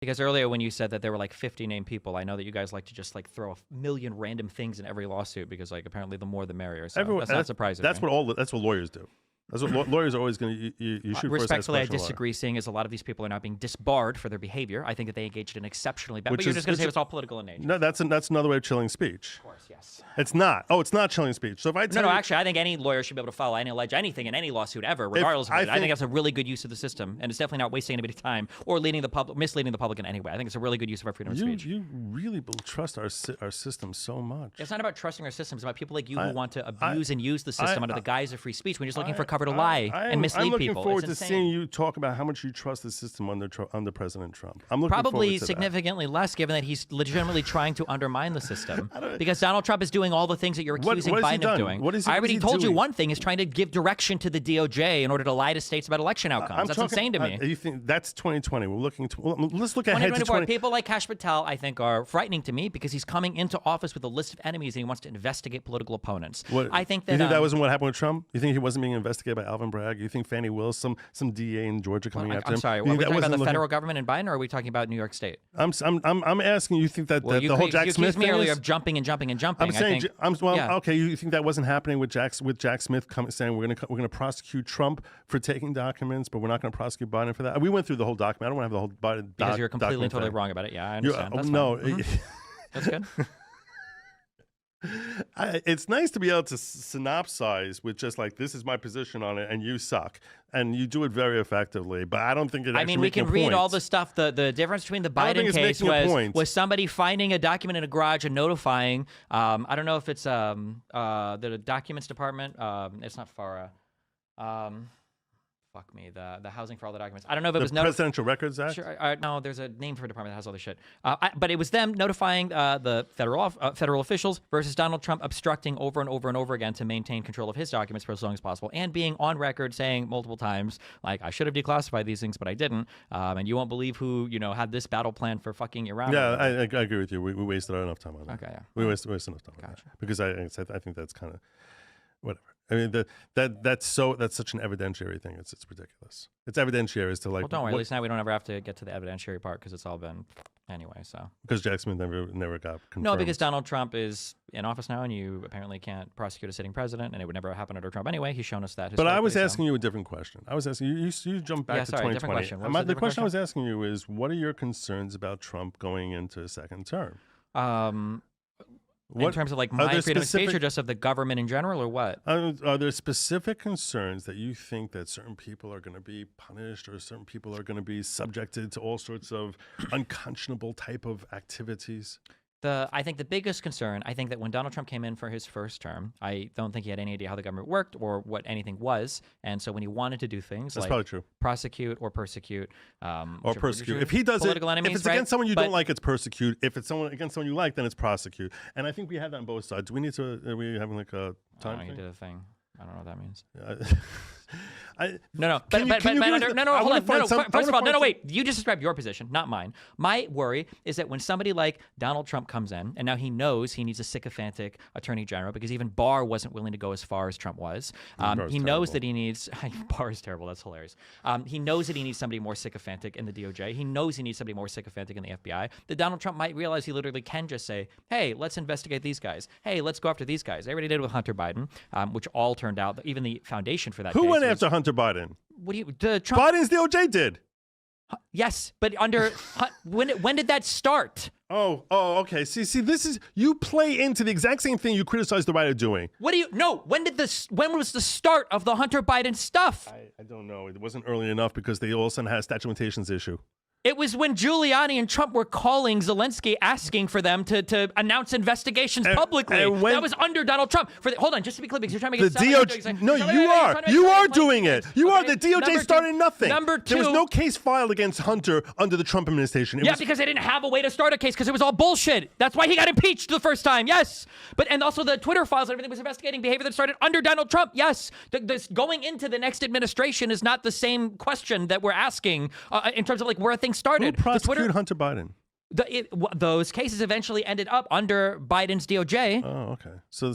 Because earlier when you said that there were like 50 named people, I know that you guys like to just like throw a million random things in every lawsuit because like apparently the more the merrier. So that's not surprising. That's what lawyers do. That's what lawyers are always going to. You shoot respectfully, I disagree. Seeing as a lot of these people are not being disbarred for their behavior, I think that they engaged in exceptionally bad. But you're just going to say it's all political in nature. No, that's another way of chilling speech. Of course, yes. It's not. Oh, it's not chilling speech. So if I tell actually, I think any lawyer should be able to follow and allege anything in any lawsuit ever, regardless of it. I think that's a really good use of the system, and it's definitely not wasting anybody's time or misleading the public in any way. I think it's a really good use of our freedom of speech. You really trust our system so much. It's not about trusting our system. It's about people like you who want to abuse and use the system under the guise of free speech. We're just looking for cover to lie and mislead people. I'm looking forward to seeing you talk about how much you trust the system under President Trump. I'm looking probably forward to significantly less, given that he's legitimately trying to undermine the system. Because Donald Trump is doing all the things that you're accusing Biden of doing. I already told you one thing is trying to give direction to the DOJ in order to lie to states about election outcomes. That's insane to me. You think that's 2020? We're looking to. Let's look ahead to 2024. People like Kash Patel, I think, are frightening to me because he's coming into office with a list of enemies and he wants to investigate political opponents. I think that. You think that wasn't what happened with Trump? You think he wasn't being investigated by Alvin Bragg? You think Fannie Willis, some DA in Georgia coming after him? I'm sorry. Are we talking about the federal government in Biden, or are we talking about New York State? I'm asking. You think that the whole Jack Smith thing? You accused me earlier of jumping and jumping and jumping. I'm saying. Okay. You think that wasn't happening with Jack Smith saying we're going to prosecute Trump for taking documents, but we're not going to prosecute Biden for that? We went through the whole document. I don't want to have the whole Biden because you're completely and totally wrong about it. Yeah, I understand. That's good. It's nice to be able to synopsize with just like, this is my position on it and you suck, and you do it very effectively, but I don't think it actually we can read all the stuff. The difference between the Biden case was somebody finding a document in a garage and notifying I don't know if it's the documents department, it's not FARA, fuck me, the Housing for All the Documents. I don't know if it was... The Presidential Records Act? Sure, no, there's a name for a department that has all this shit. But it was them notifying the federal officials versus Donald Trump obstructing over and over and over again to maintain control of his documents for as long as possible, and being on record saying multiple times, like, I should have declassified these things, but I didn't. And you won't believe who, had this battle plan for fucking you around. Yeah, I agree with you. We wasted enough time on that. Okay, yeah. We wasted enough time on that. Because I think that's kind of... whatever. I mean, that's such an evidentiary thing. It's ridiculous. It's evidentiary as to like. Well, don't worry. At least now we don't ever have to get to the evidentiary part because it's all been anyway. So because Jack Smith never got confirmed. No, because Donald Trump is in office now, and you apparently can't prosecute a sitting president, and it would never happen under Trump anyway. He's shown us that. But I was asking you a different question. I was asking you jumped back to 2020. Different question. The question I was asking you is, what are your concerns about Trump going into a second term? In terms of like my freedom of speech, or just of the government in general, or what? Are there specific concerns that you think that certain people are going to be punished, or certain people are going to be subjected to all sorts of unconscionable type of activities? I think the biggest concern, I think that when Donald Trump came in for his first term, I don't think he had any idea how the government worked or what anything was. And so when he wanted to do things That's like probably true. prosecute or persecute. If he does it, enemies, if it's against someone you don't like, it's persecute. If it's against someone you like, then it's prosecute. And I think we have that on both sides. Are we having like a time thing? He did a thing. I don't know what that means. No. First of all, wait. You just described your position, not mine. My worry is that when somebody like Donald Trump comes in, and now he knows he needs a sycophantic attorney general, because even Barr wasn't willing to go as far as Trump was. He knows that he needs... Barr is terrible. That's hilarious. He knows that he needs somebody more sycophantic in the DOJ. He knows he needs somebody more sycophantic in the FBI. That Donald Trump might realize he literally can just say, hey, let's investigate these guys. Hey, let's go after these guys. They already did it with Hunter Biden, which all turned out, even the foundation for that Who went after Hunter Biden? What do you... Trump? Biden's DOJ did. Yes, but under... when did that start? Oh, okay. See, this is... You play into the exact same thing you criticize the right of doing. What do you... No, when was the start of the Hunter Biden stuff? I don't know. It wasn't early enough because they all of a sudden had a statute of limitations issue. It was when Giuliani and Trump were calling Zelensky, asking for them to announce investigations publicly. That was under Donald Trump. Hold on, just to be clear, because you're trying to make it sound like DOJ. No, you are doing it. You are. The DOJ started nothing. Number two, there was no case filed against Hunter under the Trump administration. Because they didn't have a way to start a case because it was all bullshit. That's why he got impeached the first time. Yes, and also the Twitter files and everything was investigating behavior that started under Donald Trump. Yes, going into the next administration is not the same question that we're asking in terms of like where things started. Who prosecuted Hunter Biden? Those cases eventually ended up under Biden's DOJ. Oh, okay. So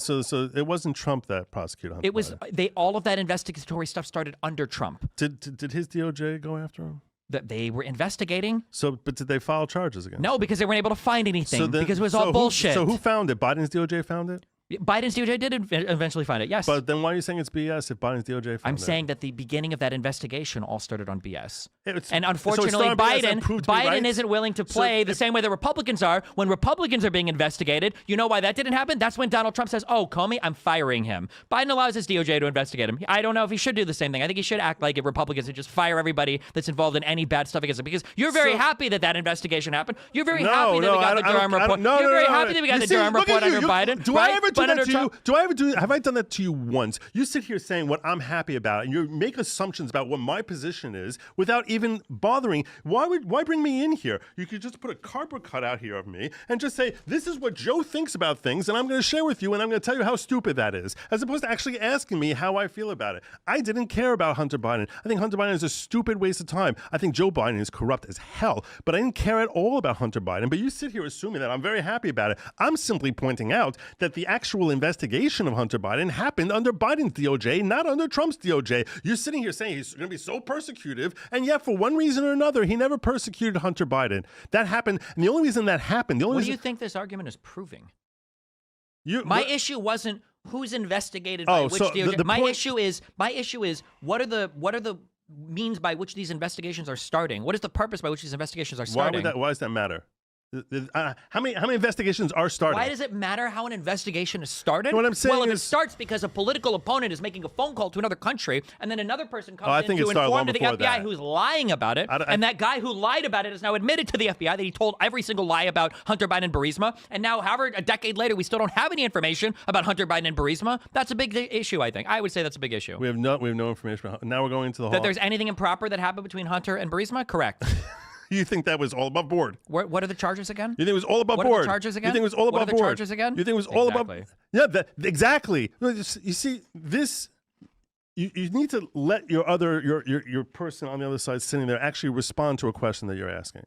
it wasn't Trump that prosecuted Hunter. It was Biden. All of that investigatory stuff started under Trump. Did his DOJ go after him? that they were investigating. So, but did they file charges against? No, because they weren't able to find anything So then- because it was so all who- bullshit. So who found it? Biden's DOJ found it? Biden's DOJ did eventually find it, yes. But then why are you saying it's BS if Biden's DOJ found it? I'm saying that the beginning of that investigation all started on BS. It's- And so it unfortunately, started on BS and Biden proved to be right? isn't willing to play the same way the Republicans are. When Republicans are being investigated, you know why that didn't happen? That's when Donald Trump says, oh, Comey, I'm firing him. Biden allows his DOJ to investigate him. I don't know if he should do the same thing. I think he should act like Republicans and just fire everybody that's involved in any bad stuff against him. Because you're very happy that investigation happened. You're very happy that we got the Durham report. You're very happy that we got the Durham report under Biden. Do right? I ever do But that under to you? Trump- Do I ever do? Have I done that to you once? You sit here saying what I'm happy about, and you make assumptions about what my position is without even bothering. Why bring me in here? You could just put a cardboard cutout here of me and just say, this is what Joe thinks about things, and I'm going to share with you, and I'm going to tell you how stupid that is, as opposed to actually asking me how I feel about it. I didn't care about Hunter Biden. I think Hunter Biden is a stupid waste of time. I think Joe Biden is corrupt as hell, but I didn't care at all about Hunter Biden. But you sit here assuming that I'm very happy about it. I'm simply pointing out that the actual investigation of Hunter Biden happened under Biden's DOJ, not under Trump's DOJ. You're sitting here saying he's going to be so persecutive, and yet for one reason or another, he never persecuted Hunter Biden. That happened, and the only reason that happened, what do you think this argument is proving? My issue wasn't who's investigated by which DOJ. My issue is what are the means by which these investigations are starting? What is the purpose by which these investigations are starting? Why does that matter? How many investigations are starting? Why does it matter how an investigation is started? What I'm saying if is, it starts because a political opponent is making a phone call to another country, and then another person comes in to started inform long to the before FBI that. who's lying about it, and that guy who lied about it is now admitted to the FBI that he told every single lie about Hunter Biden and Burisma, and now, however, a decade later, we still don't have any information about Hunter Biden and Burisma. That's a big issue, I think. I would say that's a big issue. We have no information. Now we're going into the that there's anything improper that happened between Hunter and Burisma? Correct. You think that was all above board? What are the charges again? You think it was all above board? What are the charges again? You think it was all above board? What are the charges again? You think it was all above? Exactly. Yeah, exactly. You see, this. You need to let your person on the other side sitting there actually respond to a question that you're asking.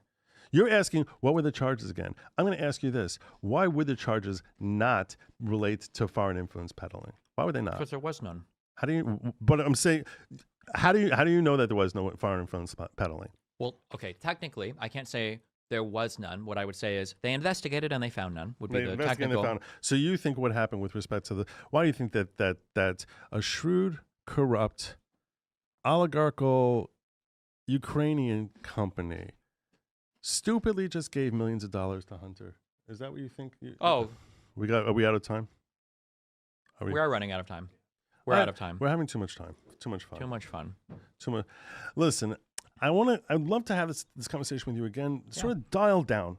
You're asking, what were the charges again? I'm going to ask you this: why would the charges not relate to foreign influence peddling? Why would they not? Because there was none. How do you? But I'm saying, how do you know that there was no foreign influence peddling? Well, okay, technically, I can't say there was none. What I would say is they investigated and they found none. Would be the technical. So you think what happened with respect to the? Why do you think that a shrewd, corrupt, oligarchical Ukrainian company stupidly just gave millions of dollars to Hunter? Is that what you think? Are we out of time? We are running out of time. We're out of time. We're having too much time. Too much fun. Too much fun. Too much. Listen. I'd love to have this conversation with you again. Sort of dial down.